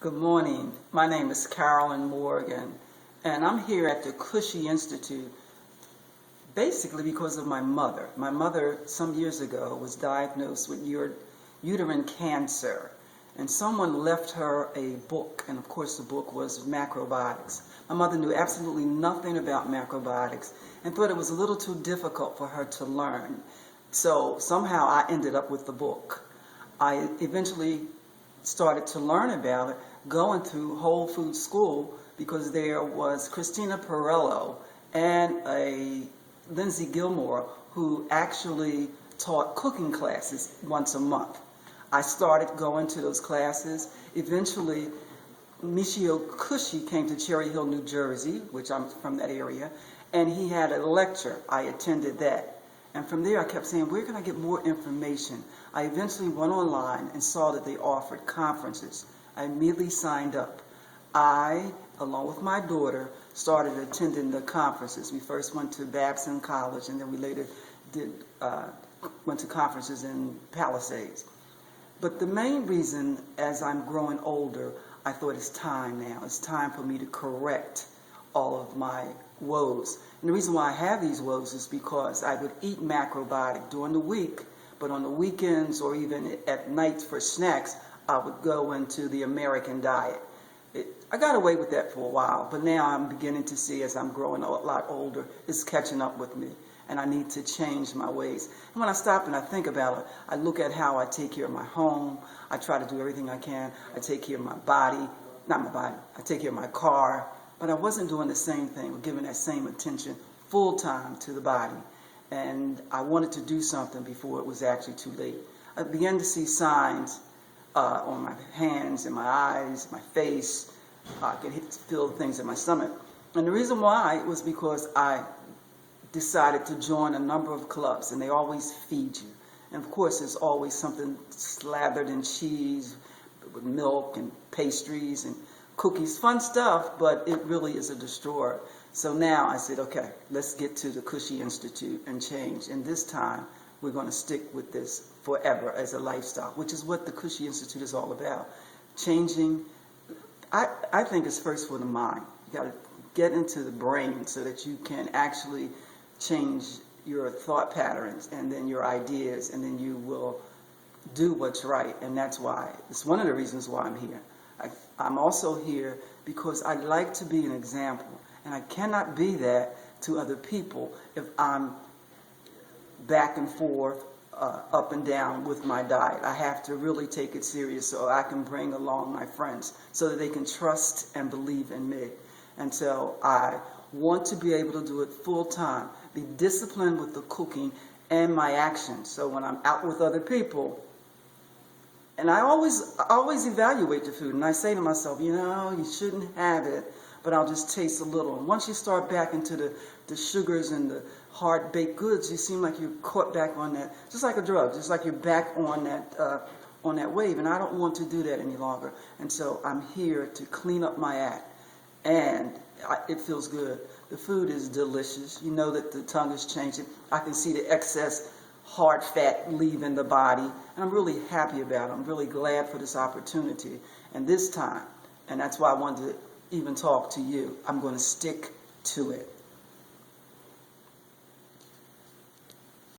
Good morning. My name is Carolyn Morgan, and I'm here at the Cushy Institute basically because of my mother. My mother, some years ago, was diagnosed with uterine cancer, and someone left her a book, and of course the book was macrobiotics. My mother knew absolutely nothing about macrobiotics and thought it was a little too difficult for her to learn. So somehow I ended up with the book. I eventually started to learn about it going through Whole Foods School because there was Christina Perello and a Lindsay Gilmore who actually taught cooking classes once a month. I started going to those classes. Eventually, Michio Cushy came to Cherry Hill, New Jersey, which I'm from that area, and he had a lecture. I attended that. And from there, I kept saying, where can I get more information? I eventually went online and saw that they offered conferences. I immediately signed up. I, along with my daughter, started attending the conferences. We first went to Babson College, and then we later went to conferences in Palisades. But the main reason, as I'm growing older, I thought it's time now. It's time for me to correct all of my woes. And the reason why I have these woes is because I would eat macrobiotic during the week, but on the weekends or even at night for snacks, I would go into the American diet. I got away with that for a while, but now I'm beginning to see, as I'm growing a lot older, it's catching up with me, and I need to change my ways. And when I stop and I think about it, I look at how I take care of my home. I try to do everything I can. I take care of my body, not my body, I take care of my car, but I wasn't doing the same thing, giving that same attention full time to the body. And I wanted to do something before it was actually too late. I began to see signs on my hands and my eyes, my face. I could feel things in my stomach. And the reason why was because I decided to join a number of clubs, and they always feed you. And of course, there's always something slathered in cheese with milk and pastries and cookies, fun stuff, but it really is a destroyer. So now I said, okay, let's get to the Cushy Institute and change. And this time, we're going to stick with this forever as a lifestyle, which is what the Cushy Institute is all about. Changing, I think it's first for the mind. You got to get into the brain so that you can actually change your thought patterns and then your ideas, and then you will do what's right. And that's why, it's one of the reasons why I'm here. I'm also here because I like to be an example, and I cannot be that to other people if I'm back and forth, up and down with my diet. I have to really take it serious so I can bring along my friends so that they can trust and believe in me. And so I want to be able to do it full time, be disciplined with the cooking and my actions. So when I'm out with other people, and I always evaluate the food, and I say to myself, you shouldn't have it, but I'll just taste a little. And once you start back into the sugars and the hard-baked goods, you seem like you're caught back on that, just like a drug, just like you're back on that wave, and I don't want to do that any longer. And so I'm here to clean up my act, and it feels good. The food is delicious. You know that the tongue is changing. I can see the excess hard fat leaving the body, and I'm really happy about it. I'm really glad for this opportunity. And this time, and that's why I wanted to even talk to you, I'm going to stick to it.